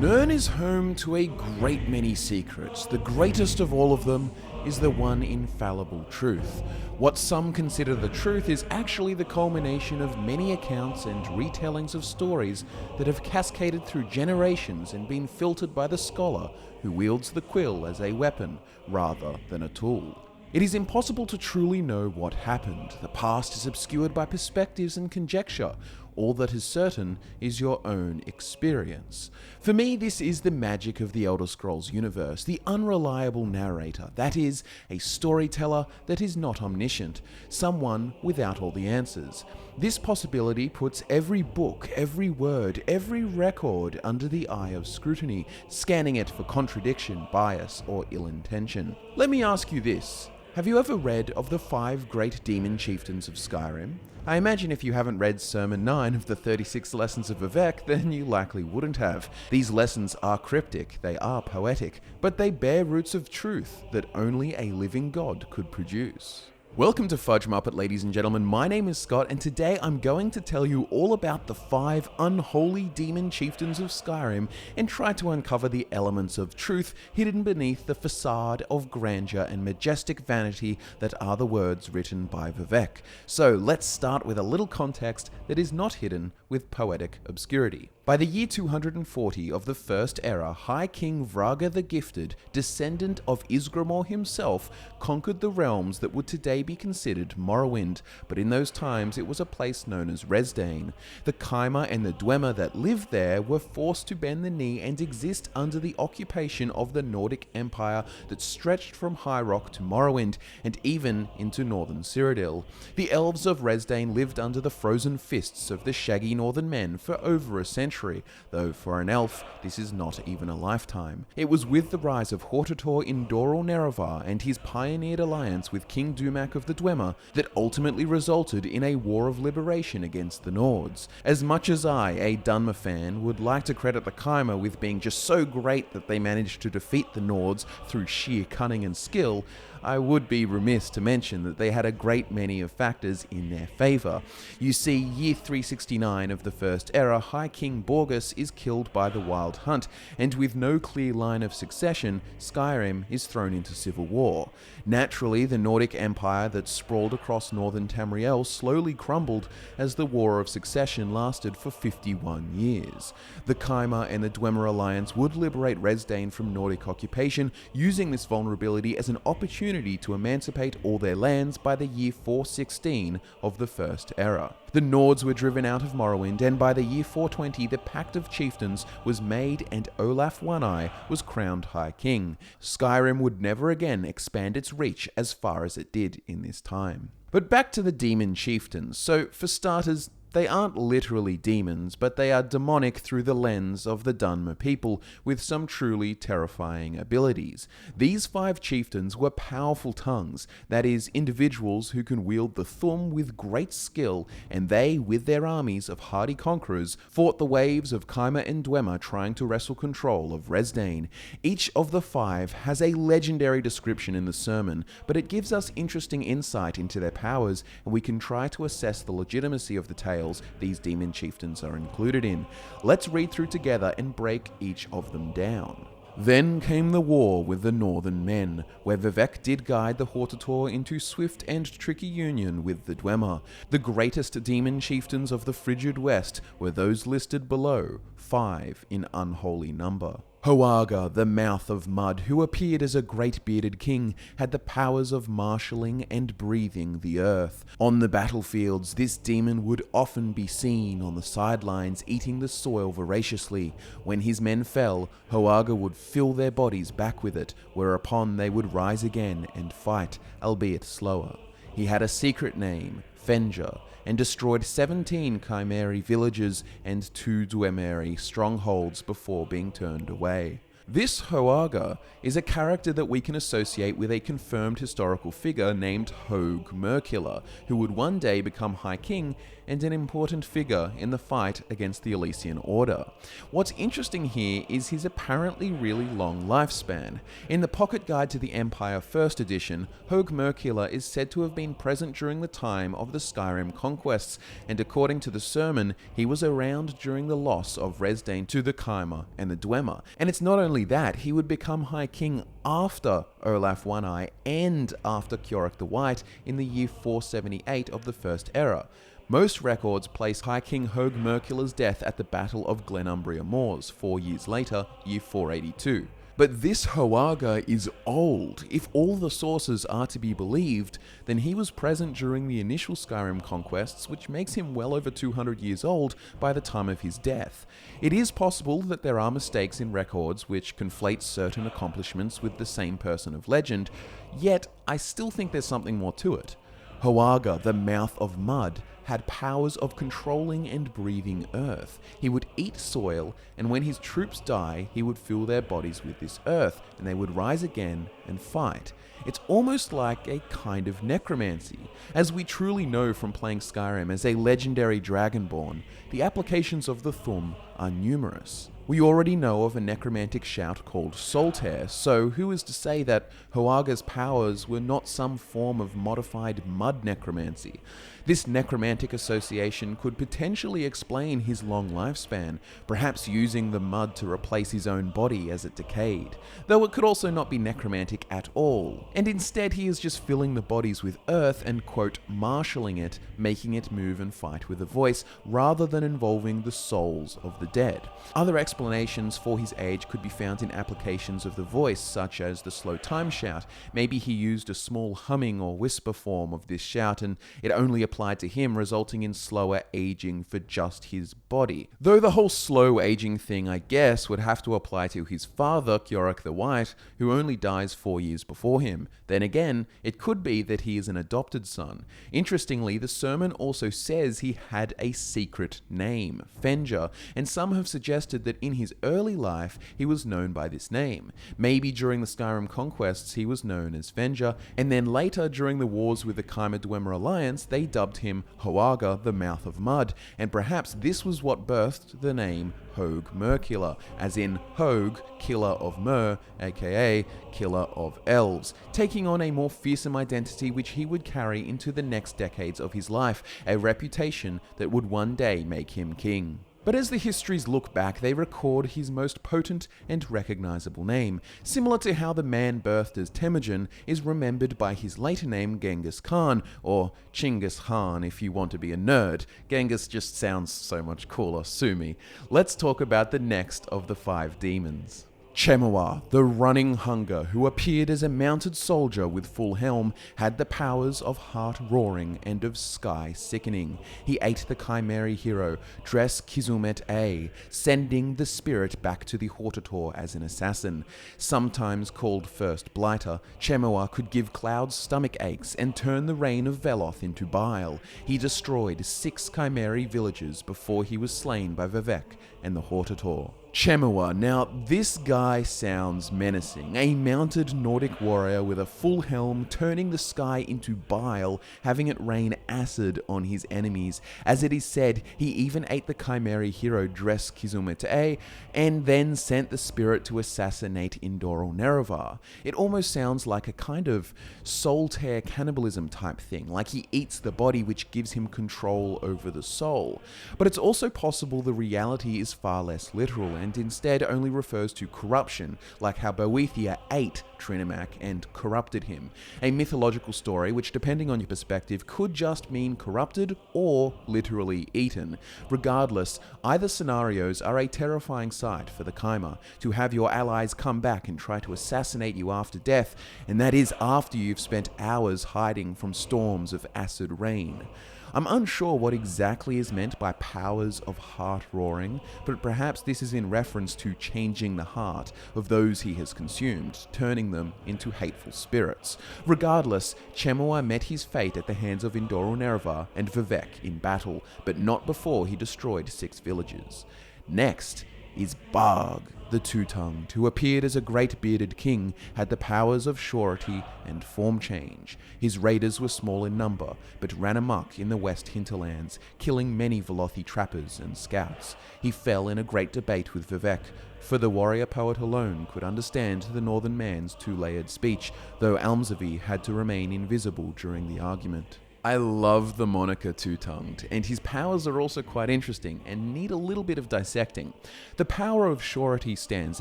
Nirn is home to a great many secrets. The greatest of all of them is the one infallible truth. What some consider the truth is actually the culmination of many accounts and retellings of stories that have cascaded through generations and been filtered by the scholar who wields the quill as a weapon rather than a tool. It is impossible to truly know what happened. The past is obscured by perspectives and conjecture. All that is certain is your own experience. For me, this is the magic of the Elder Scrolls universe, the unreliable narrator, that is, a storyteller that is not omniscient, someone without all the answers. This possibility puts every book, every word, every record under the eye of scrutiny, scanning it for contradiction, bias, or ill intention. Let me ask you this. Have you ever read of the 5 great demon chieftains of Skyrim? I imagine if you haven't read Sermon 9 of the 36 Lessons of Vivec, then you likely wouldn't have. These lessons are cryptic, they are poetic, but they bear roots of truth that only a living God could produce. Welcome to Fudge Muppet, ladies and gentlemen. My name is Scott, and today I'm going to tell you all about the 5 unholy demon chieftains of Skyrim and try to uncover the elements of truth hidden beneath the facade of grandeur and majestic vanity that are the words written by Vivec. So let's start with a little context that is not hidden with poetic obscurity. By the year 240 of the First Era, High King Vraga the Gifted, descendant of Ysgramor himself, conquered the realms that would today be considered Morrowind, but in those times it was a place known as Resdayne. The Chemua and the Dwemer that lived there were forced to bend the knee and exist under the occupation of the Nordic Empire that stretched from High Rock to Morrowind and even into northern Cyrodiil. The elves of Resdayne lived under the frozen fists of the shaggy northern men for over a century, though for an elf, this is not even a lifetime. It was with the rise of Hortator in Doral Nerevar and his pioneered alliance with King Dumak of the Dwemer that ultimately resulted in a war of liberation against the Nords. As much as I, a Dunmer fan, would like to credit the Chemua with being just so great that they managed to defeat the Nords through sheer cunning and skill, I would be remiss to mention that they had a great many of factors in their favour. You see, year 369 of the First Era, High King Borgus is killed by the Wild Hunt, and with no clear line of succession, Skyrim is thrown into civil war. Naturally, the Nordic Empire that sprawled across northern Tamriel slowly crumbled as the War of Succession lasted for 51 years. The Chemua and the Dwemer alliance would liberate Resdayne from Nordic occupation, using this vulnerability as an opportunity to emancipate all their lands by the year 416 of the First Era. The Nords were driven out of Morrowind, and by the year 420 the Pact of Chieftains was made and Olaf One-Eye was crowned High King. Skyrim would never again expand its reach as far as it did in this time. But back to the demon chieftains. So for starters, they aren't literally demons, but they are demonic through the lens of the Dunmer people, with some truly terrifying abilities. These 5 chieftains were powerful tongues, that is, individuals who can wield the thumb with great skill, and they, with their armies of hardy conquerors, fought the waves of Chemua and Dwemer trying to wrestle control of Resdayne. Each of the 5 has a legendary description in the sermon, but it gives us interesting insight into their powers, and we can try to assess the legitimacy of the tale these demon chieftains are included in. Let's read through together and break each of them down. Then came the war with the Northern men, where Vivec did guide the Hortator into swift and tricky union with the Dwemer. The greatest demon chieftains of the frigid west were those listed below, 5 in unholy number. Hoaga, the mouth of mud, who appeared as a great bearded king, had the powers of marshalling and breathing the earth. On the battlefields, this demon would often be seen on the sidelines eating the soil voraciously. When his men fell, Hoaga would fill their bodies back with it, whereupon they would rise again and fight, albeit slower. He had a secret name, Fenger, and destroyed 17 Chimeri villages and 2 Dwemeri strongholds before being turned away. This Hoaga is a character that we can associate with a confirmed historical figure named Hoag Merkiller, who would one day become High King and an important figure in the fight against the Elysian Order. What's interesting here is his apparently really long lifespan. In the Pocket Guide to the Empire First Edition, Hoaga is said to have been present during the time of the Skyrim conquests, and according to the sermon, he was around during the loss of Resdayne to the Chemua and the Dwemer. And it's not only that, he would become High King after Olaf One-Eye and after Kjorek the White in the year 478 of the First Era. Most records place High King Hoaga death at the Battle of Glenumbria Moors 4 years later, year 482. But this Hoaga is old. If all the sources are to be believed, then he was present during the initial Skyrim conquests, which makes him well over 200 years old by the time of his death. It is possible that there are mistakes in records which conflate certain accomplishments with the same person of legend, yet I still think there's something more to it. Hoaga, the Mouth of Mud, had powers of controlling and breathing earth. He would eat soil, and when his troops die, he would fill their bodies with this earth, and they would rise again and fight. It's almost like a kind of necromancy. As we truly know from playing Skyrim as a legendary dragonborn, the applications of the Thum are numerous. We already know of a necromantic shout called Soul Tear, so who is to say that Hoaga's powers were not some form of modified mud necromancy? This necromantic association could potentially explain his long lifespan, perhaps using the mud to replace his own body as it decayed, though it could also not be necromantic at all, and instead he is just filling the bodies with earth and, quote, marshalling it, making it move and fight with a voice, rather than involving the souls of the dead. Other explanations for his age could be found in applications of the voice, such as the slow time shout. Maybe he used a small humming or whisper form of this shout, and it only applied to him, resulting in slower aging for just his body. Though the whole slow aging thing, I guess, would have to apply to his father, Kjorek the White, who only dies 4 years before him. Then again, it could be that he is an adopted son. Interestingly, the sermon also says he had a secret name, Fenja, and some have suggested that in his early life, he was known by this name. Maybe during the Skyrim conquests, he was known as Fenja, and then later during the wars with the Chimera-Dwemer alliance, they dubbed him Hoaga, the Mouth of Mud, and perhaps this was what birthed the name Hoaga, as in Hoag, killer of Mer, aka killer of elves, taking on a more fearsome identity which he would carry into the next decades of his life, a reputation that would one day make him king. But as the histories look back, they record his most potent and recognizable name, similar to how the man birthed as Temujin is remembered by his later name Genghis Khan, or Chinggis Khan if you want to be a nerd. Genghis just sounds so much cooler, sue me. Let's talk about the next of the 5 demons. Chemua, the running hunger, who appeared as a mounted soldier with full helm, had the powers of heart roaring and of sky sickening. He ate the Chimera hero, Dres Kizumet A, sending the spirit back to the Hortator as an assassin. Sometimes called First Blighter, Chemua could give clouds stomach aches and turn the rain of Veloth into bile. He destroyed 6 Chimera villages before he was slain by Vivec and the Hortator. Chemua. Now, this guy sounds menacing. A mounted Nordic warrior with a full helm, turning the sky into bile, having it rain acid on his enemies. As it is said, he even ate the Chimera hero Dres Kizumete and then sent the spirit to assassinate Indoril Nerevar. It almost sounds like a kind of soul tear cannibalism type thing, like he eats the body which gives him control over the soul. But it's also possible the reality is far less literal and instead only refers to corruption, like how Boethia ate Trinimac and corrupted him. A mythological story which, depending on your perspective, could just mean corrupted or literally eaten. Regardless, either scenarios are a terrifying sight for the Chimera, to have your allies come back and try to assassinate you after death, and that is after you've spent hours hiding from storms of acid rain. I'm unsure what exactly is meant by powers of heart roaring, but perhaps this is in reference to changing the heart of those he has consumed, turning them into hateful spirits. Regardless, Chemua met his fate at the hands of Indoril Nerevar and Vivec in battle, but not before he destroyed 6 villages. Next is Barg, the Two-Tongued, who appeared as a great bearded king, had the powers of surety and form change. His raiders were small in number, but ran amok in the west hinterlands, killing many Velothi trappers and scouts. He fell in a great debate with Vivec, for the warrior poet alone could understand the northern man's two-layered speech, though Almsavy had to remain invisible during the argument. I love the moniker Two-Tongued, and his powers are also quite interesting and need a little bit of dissecting. The power of surety stands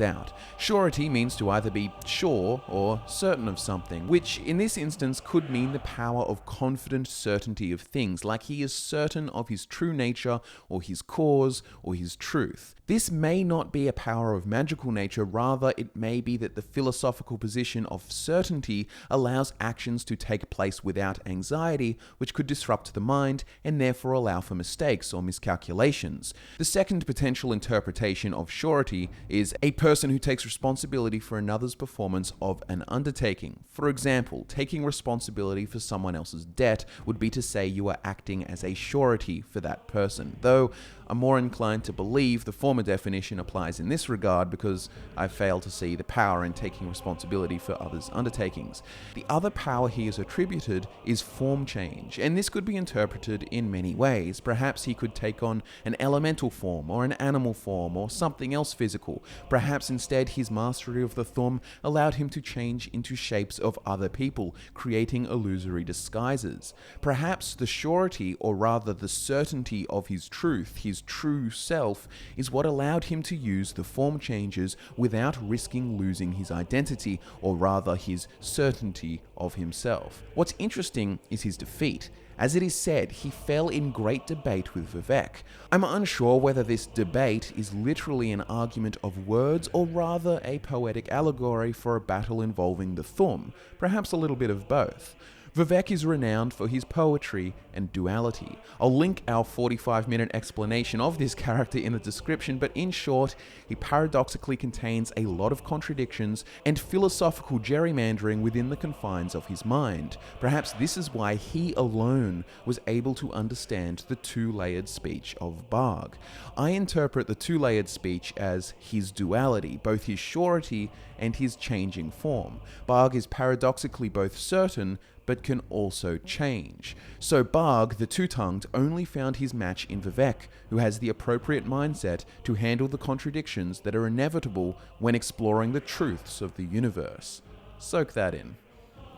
out. Surety means to either be sure or certain of something, which in this instance could mean the power of confident certainty of things, like he is certain of his true nature or his cause or his truth. This may not be a power of magical nature, rather it may be that the philosophical position of certainty allows actions to take place without anxiety, which could disrupt the mind and therefore allow for mistakes or miscalculations. The second potential interpretation of surety is a person who takes responsibility for another's performance of an undertaking. For example, taking responsibility for someone else's debt would be to say you are acting as a surety for that person, though I'm more inclined to believe the former definition applies in this regard because I fail to see the power in taking responsibility for others' undertakings. The other power he is attributed is form change, and this could be interpreted in many ways. Perhaps he could take on an elemental form or an animal form or something else physical. Perhaps instead his mastery of the thumb allowed him to change into shapes of other people, creating illusory disguises. Perhaps the surety, or rather the certainty of his truth, his true self, is what allowed him to use the form changes without risking losing his identity, or rather his certainty of himself. What's interesting is his defeat. As it is said, he fell in great debate with Vivec. I'm unsure whether this debate is literally an argument of words or rather a poetic allegory for a battle involving the thumb, perhaps a little bit of both. Vivec is renowned for his poetry and duality. I'll link our 45-minute explanation of this character in the description, but in short, he paradoxically contains a lot of contradictions and philosophical gerrymandering within the confines of his mind. Perhaps this is why he alone was able to understand the two-layered speech of Barg. I interpret the two-layered speech as his duality, both his surety and his changing form. Barg is paradoxically both certain, but can also change. So Barg, the Two-Tongued, only found his match in Vivec, who has the appropriate mindset to handle the contradictions that are inevitable when exploring the truths of the universe. Soak that in.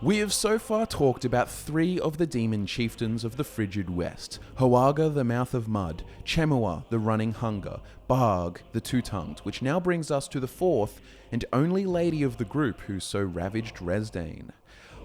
We have so far talked about 3 of the demon chieftains of the frigid west: Hoaga, the mouth of mud; Chemua, the running hunger; Barg, the Two-Tongued, which now brings us to the 4th and only lady of the group who so ravaged Resdayne.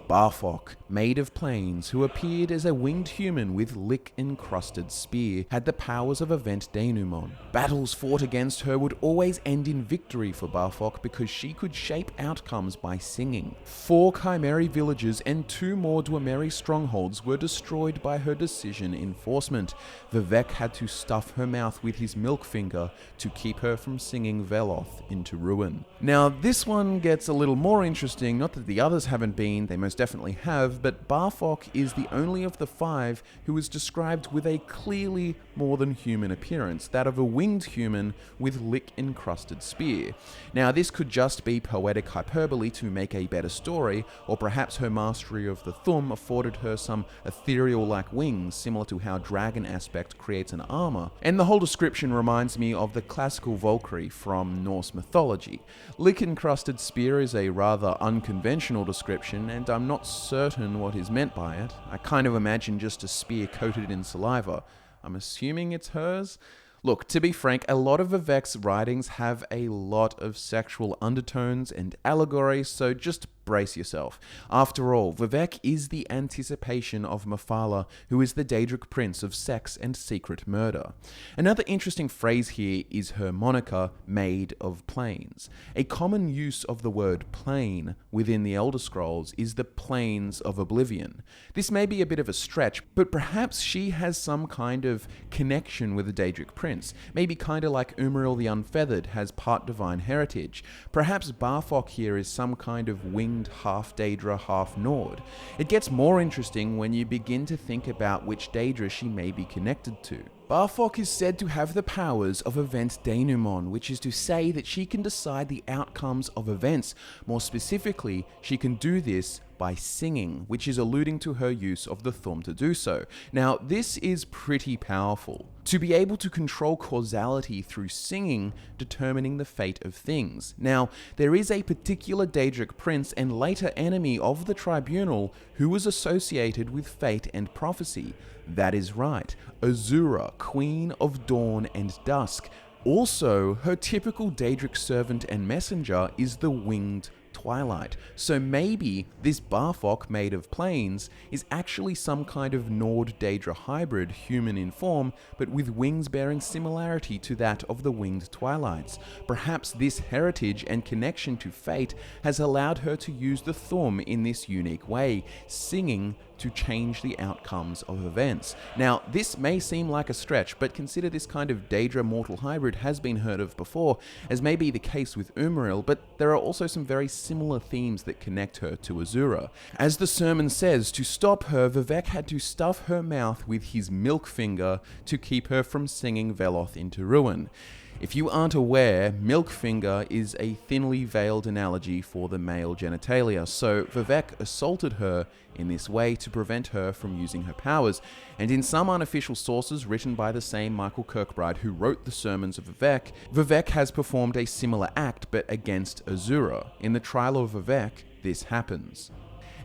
Barfok, Maid of Plains, who appeared as a winged human with lick-encrusted spear, had the powers of a vent denouement. Battles fought against her would always end in victory for Barfok because she could shape outcomes by singing. 4 Chimeri villages and 2 more Dwemer strongholds were destroyed by her decision enforcement. Vivec had to stuff her mouth with his milk finger to keep her from singing Veloth into ruin. Now, this one gets a little more interesting, not that the others haven't been, they most definitely have, but Barfok is the only of the 5 who is described with a clearly more than human appearance, that of a winged human with lick-encrusted spear. Now, this could just be poetic hyperbole to make a better story, or perhaps her mastery of the thumb afforded her some ethereal-like wings, similar to how dragon aspect creates an armor. And the whole description reminds me of the classical Valkyrie from Norse mythology. Lick-encrusted spear is a rather unconventional description, and I'm not certain what is meant by it. I kind of imagine just a spear coated in saliva. I'm assuming it's hers. Look, to be frank, a lot of Vivec's writings have a lot of sexual undertones and allegory, so just brace yourself. After all, Vivec is the anticipation of Mephala, who is the Daedric prince of sex and secret murder. Another interesting phrase here is her moniker, Maid of Plains. A common use of the word plane within the Elder Scrolls is the plains of Oblivion. This may be a bit of a stretch, but perhaps she has some kind of connection with the Daedric prince. Maybe kinda like Umriel the Unfeathered has part divine heritage. Perhaps Barfok here is some kind of winged half Daedra, half Nord. It gets more interesting when you begin to think about which Daedra she may be connected to. Barfok is said to have the powers of event denouement, which is to say that she can decide the outcomes of events. More specifically, she can do this by singing, which is alluding to her use of the thumb to do so. Now, this is pretty powerful. To be able to control causality through singing, determining the fate of things. Now, there is a particular Daedric prince and later enemy of the tribunal who was associated with fate and prophecy. That is right, Azura, Queen of Dawn and Dusk. Also, her typical Daedric servant and messenger is the Winged Twilight. So maybe this Barfok made of planes is actually some kind of Nord-Daedra hybrid, human in form, but with wings bearing similarity to that of the Winged Twilights. Perhaps this heritage and connection to fate has allowed her to use the thumb in this unique way, singing to change the outcomes of events. Now, this may seem like a stretch, but consider this kind of Daedra mortal hybrid has been heard of before, as may be the case with Umariel, but there are also some very similar themes that connect her to Azura. As the sermon says, to stop her, Vivec had to stuff her mouth with his milk finger to keep her from singing Veloth into ruin. If you aren't aware, milk finger is a thinly veiled analogy for the male genitalia, so Vivec assaulted her in this way to prevent her from using her powers, and in some unofficial sources written by the same Michael Kirkbride who wrote the sermons of Vivec, Vivec has performed a similar act but against Azura. In the trial of Vivec, this happens.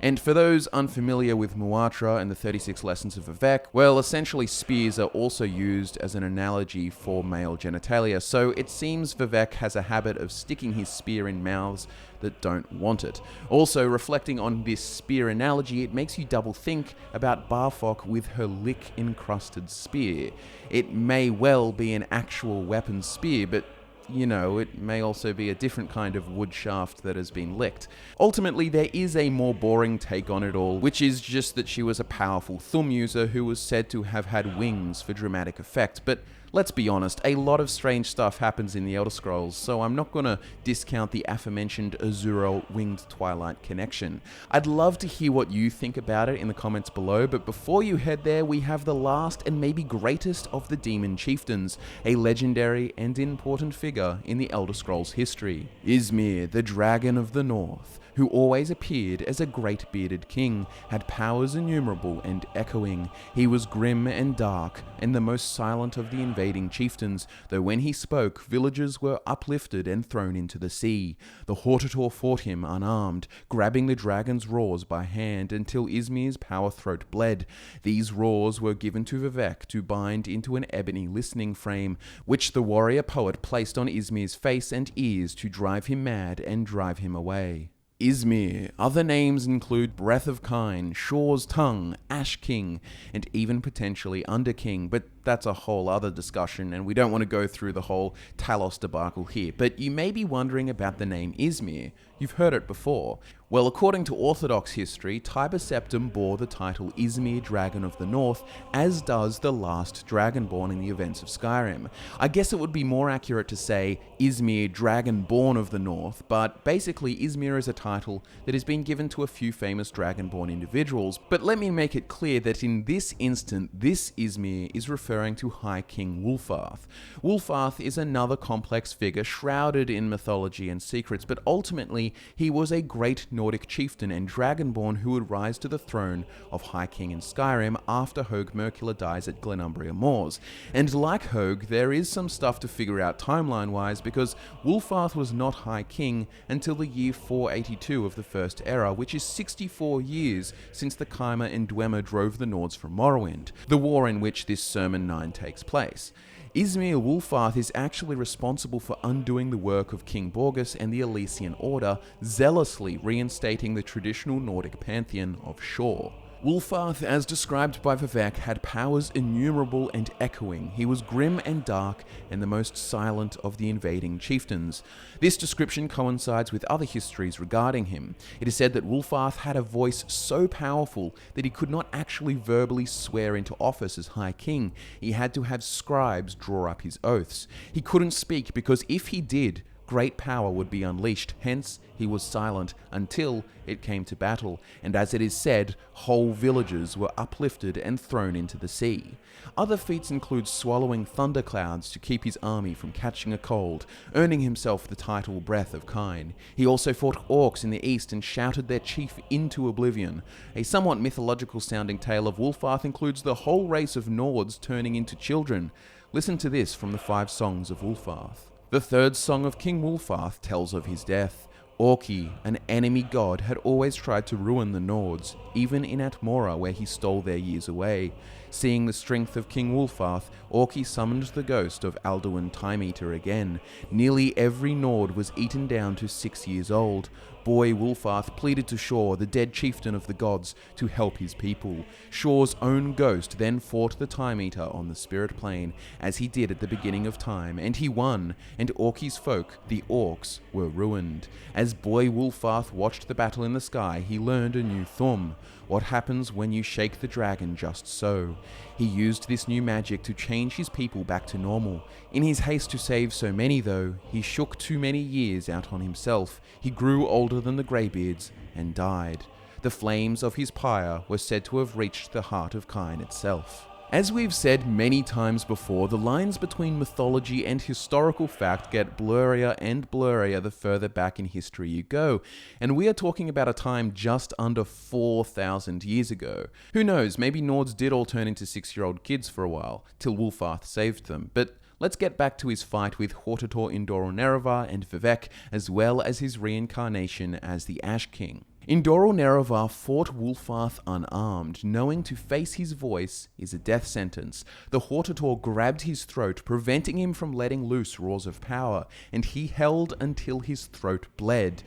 And for those unfamiliar with Muatra and the 36 Lessons of Vivec, well, essentially spears are also used as an analogy for male genitalia, so it seems Vivec has a habit of sticking his spear in mouths that don't want it. Also, reflecting on this spear analogy, it makes you double think about Barfok with her lick-encrusted spear. It may well be an actual weapon spear, but you know, it may also be a different kind of wood shaft that has been licked. Ultimately, there is a more boring take on it all, which is just that she was a powerful thumb user who was said to have had wings for dramatic effect, but let's be honest, a lot of strange stuff happens in the Elder Scrolls, so I'm not gonna discount the aforementioned Azura Winged Twilight connection. I'd love to hear what you think about it in the comments below, but before you head there, we have the last and maybe greatest of the Demon Chieftains, a legendary and important figure in the Elder Scrolls history. Ysgramor, the Dragon of the North, who always appeared as a great bearded king, had powers innumerable and echoing. He was grim and dark, and the most silent of the invading chieftains, though when he spoke, villages were uplifted and thrown into the sea. The Hortator fought him unarmed, grabbing the dragon's roars by hand until Ysgramor's power throat bled. These roars were given to Vivec to bind into an ebony listening frame, which the warrior poet placed on Ysgramor's face and ears to drive him mad and drive him away. Ysgramor. Other names include Breath of Kine, Shaw's Tongue, Ash King, and even potentially Under King, but that's a whole other discussion, and we don't want to go through the whole Talos debacle here. But you may be wondering about the name Ysgramor. You've heard it before. Well, according to Orthodox history, Tiber Septim bore the title Ysgramor, Dragon of the North, as does the last Dragonborn in the events of Skyrim. I guess it would be more accurate to say Ysgramor, Dragonborn of the North, but basically Ysgramor is a title that has been given to a few famous Dragonborn individuals. But let me make it clear that in this instant, this Ysgramor is referring to High King Wulfarth. Wulfarth is another complex figure shrouded in mythology and secrets, but ultimately he was a great Nordic chieftain and dragonborn who would rise to the throne of High King in Skyrim after Hoag Mercula dies at Glenumbria Moors. And like Hoag, there is some stuff to figure out timeline-wise because Wulfarth was not High King until the year 482 of the First Era, which is 64 years since the Chimer and Dwemer drove the Nords from Morrowind, the war in which this Sermon 9 takes place. Ysgramor Wulfarth is actually responsible for undoing the work of King Borgus and the Elysian Order, zealously reinstating the traditional Nordic pantheon of Shor. Wulfarth, as described by Vivec, had powers innumerable and echoing. He was grim and dark, and the most silent of the invading chieftains. This description coincides with other histories regarding him. It is said that Wulfarth had a voice so powerful that he could not actually verbally swear into office as High King. He had to have scribes draw up his oaths. He couldn't speak because if he did, great power would be unleashed, hence he was silent until it came to battle, and as it is said, whole villages were uplifted and thrown into the sea. Other feats include swallowing thunderclouds to keep his army from catching a cold, earning himself the title Breath of Kine. He also fought orcs in the east and shouted their chief into oblivion. A somewhat mythological sounding tale of Wulfarth includes the whole race of Nords turning into children. Listen to this from the 5 songs of Wulfarth. The 3rd song of King Wulfarth tells of his death. Orki, an enemy god, had always tried to ruin the Nords, even in Atmora where he stole their years away. Seeing the strength of King Wulfarth, Orki summoned the ghost of Alduin Time-Eater again. Nearly every Nord was eaten down to 6 years old. Boy Wulfarth pleaded to Shor, the dead chieftain of the gods, to help his people. Shor's own ghost then fought the Time-Eater on the spirit plane, as he did at the beginning of time, and he won, and Orki's folk, the orcs, were ruined. As Boy Wulfarth watched the battle in the sky, he learned a new thum. What happens when you shake the dragon just so? He used this new magic to change his people back to normal. In his haste to save so many though, he shook too many years out on himself. He grew older than the Greybeards and died. The flames of his pyre were said to have reached the heart of Kine itself. As we've said many times before, the lines between mythology and historical fact get blurrier and blurrier the further back in history you go, and we are talking about a time just under 4,000 years ago. Who knows, maybe Nords did all turn into 6-year-old kids for a while, till Wulfarth saved them, but let's get back to his fight with Hortator Indoral Nerevar and Vivec, as well as his reincarnation as the Ash King. Indoral Nerevar fought Wulfarth unarmed, knowing to face his voice is a death sentence. The Hortator grabbed his throat, preventing him from letting loose roars of power, and he held until his throat bled.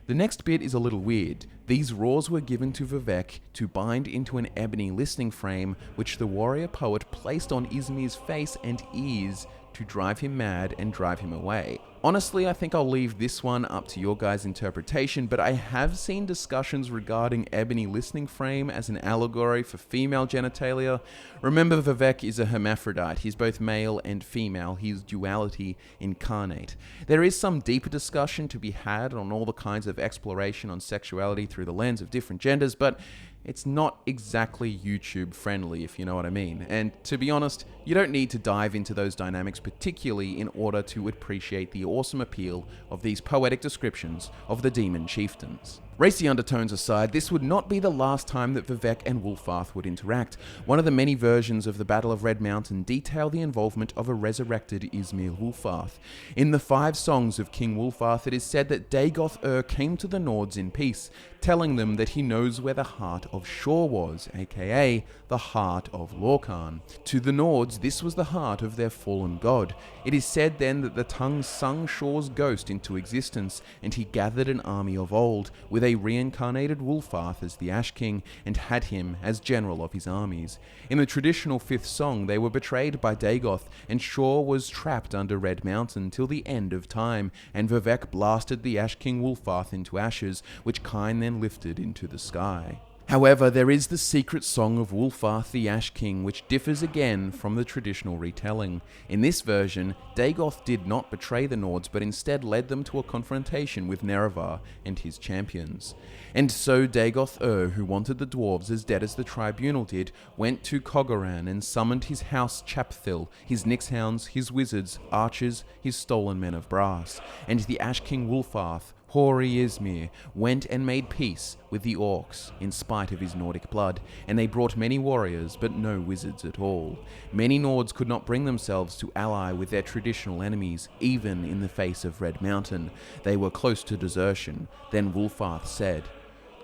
The next bit is a little weird. These roars were given to Vivec to bind into an ebony listening frame, which the warrior poet placed on Ysmir's face and ears to drive him mad and drive him away. Honestly, I think I'll leave this one up to your guys' interpretation, but I have seen discussions regarding ebony listening frame as an allegory for female genitalia. Remember, Vivec is a hermaphrodite. He's both male and female. He's duality incarnate. There is some deeper discussion to be had on all the kinds of exploration on sexuality through the lens of different genders, but it's not exactly YouTube friendly, if you know what I mean. And to be honest, you don't need to dive into those dynamics particularly in order to appreciate the awesome appeal of these poetic descriptions of the Demon Chieftains. Racy undertones aside, this would not be the last time that Vivec and Wulfarth would interact. One of the many versions of the Battle of Red Mountain detail the involvement of a resurrected Ysmir Wulfarth. In the 5 songs of King Wulfarth, it is said that Dagoth came to the Nords in peace, telling them that he knows where the heart of Shor was, aka the heart of Lorkhan. To the Nords, this was the heart of their fallen god. It is said then that the tongue sung Shor's ghost into existence, and he gathered an army of old, with a reincarnated Wulfarth as the Ash King, and had him as general of his armies. In the traditional 5th song, they were betrayed by Dagoth, and Shor was trapped under Red Mountain till the end of time, and Vivec blasted the Ash King Wulfarth into ashes, which Kine then lifted into the sky. However, there is the secret song of Wulfarth the Ash King, which differs again from the traditional retelling. In this version, Dagoth did not betray the Nords, but instead led them to a confrontation with Nerevar and his champions. And so Dagoth who wanted the dwarves as dead as the tribunal did, went to Cogoran and summoned his house Chapthil, his Nixhounds, his wizards, archers, his stolen men of brass, and the Ash King Wulfarth, hoary Ysmir, went and made peace with the orcs in spite of his Nordic blood, and they brought many warriors but no wizards at all. Many Nords could not bring themselves to ally with their traditional enemies, even in the face of Red Mountain. They were close to desertion. Then Wulfarth said,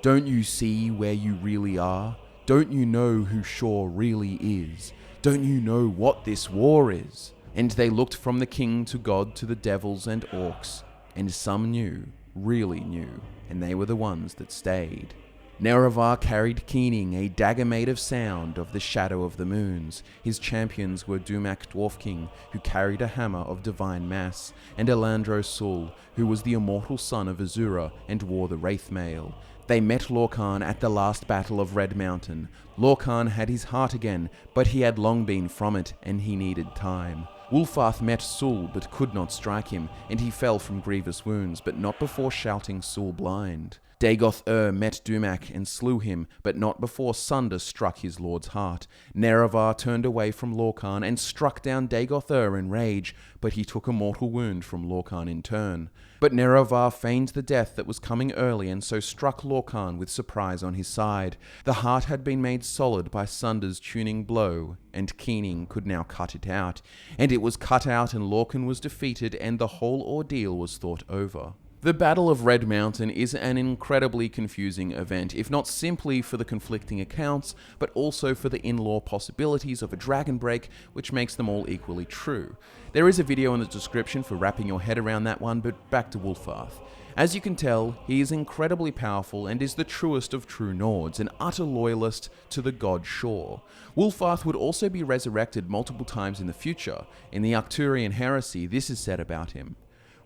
"Don't you see where you really are? Don't you know who Shor really is? Don't you know what this war is?" And they looked from the king to God to the devils and orcs, and some knew, really knew, and they were the ones that stayed. Nerevar carried Keening, a dagger made of sound of the shadow of the moons. His champions were Dumak Dwarf King, who carried a hammer of divine mass, and Elandro Sul, who was the immortal son of Azura and wore the Wraith Mail. They met Lorkhan at the last battle of Red Mountain. Lorkhan had his heart again, but he had long been from it, and he needed time. Wulfarth met Sul but could not strike him, and he fell from grievous wounds, but not before shouting Sul blind. Dagoth met Dumak and slew him, but not before Sunder struck his lord's heart. Nerevar turned away from Lorkhan and struck down Dagoth in rage, but he took a mortal wound from Lorkhan in turn. But Nerevar feigned the death that was coming early and so struck Lorkhan with surprise on his side. The heart had been made solid by Sunder's tuning blow, and Keening could now cut it out. And it was cut out and Lorkhan was defeated and the whole ordeal was thought over. The Battle of Red Mountain is an incredibly confusing event, if not simply for the conflicting accounts, but also for the in-law possibilities of a dragon break, which makes them all equally true. There is a video in the description for wrapping your head around that one, but back to Wulfarth. As you can tell, he is incredibly powerful and is the truest of true Nords, an utter loyalist to the god Shor. Wulfarth would also be resurrected multiple times in the future. In the Arcturian heresy, this is said about him.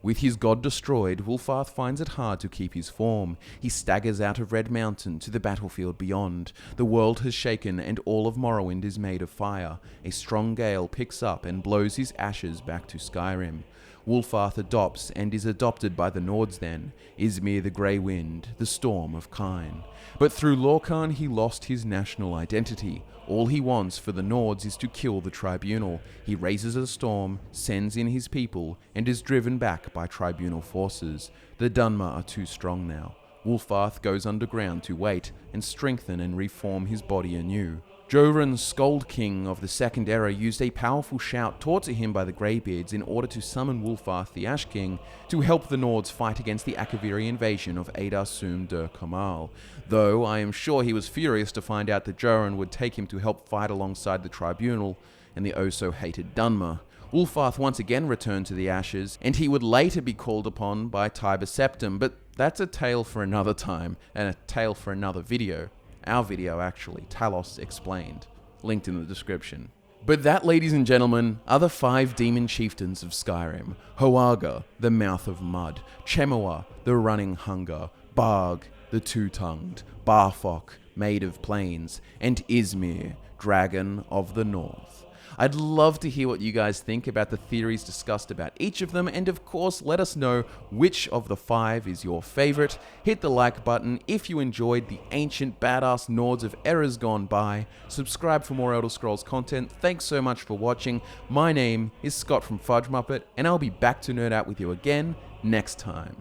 With his god destroyed, Wulfarth finds it hard to keep his form. He staggers out of Red Mountain to the battlefield beyond. The world has shaken and all of Morrowind is made of fire. A strong gale picks up and blows his ashes back to Skyrim. Wulfarth adopts and is adopted by the Nords then, Ysgramor the Grey Wind, the Storm of Kine. But through Lorkhan he lost his national identity. All he wants for the Nords is to kill the Tribunal. He raises a storm, sends in his people, and is driven back by Tribunal forces. The Dunmer are too strong now. Wulfarth goes underground to wait, and strengthen and reform his body anew. Joran, Skald King of the Second Era, used a powerful shout taught to him by the Greybeards in order to summon Wulfarth the Ash King to help the Nords fight against the Akaviri invasion of Adar Sum Dur Kamal, though I am sure he was furious to find out that Joran would take him to help fight alongside the Tribunal and the oh-so-hated Dunmer. Wulfarth once again returned to the Ashes, and he would later be called upon by Tiber Septim, but that's a tale for another time, and a tale for another video. Our video, actually, Talos Explained, linked in the description. But that, ladies and gentlemen, are the 5 Demon Chieftains of Skyrim. Hoaga, the Mouth of Mud, Chemua, the Running Hunger, Barg, the Two-Tongued, Barfok, Maid of Plains, and Ysgramor, Dragon of the North. I'd love to hear what you guys think about the theories discussed about each of them, and of course let us know which of the 5 is your favorite. Hit the like button if you enjoyed the ancient badass Nords of eras gone by. Subscribe for more Elder Scrolls content. Thanks so much for watching. My name is Scott from Fudge Muppet, and I'll be back to nerd out with you again next time.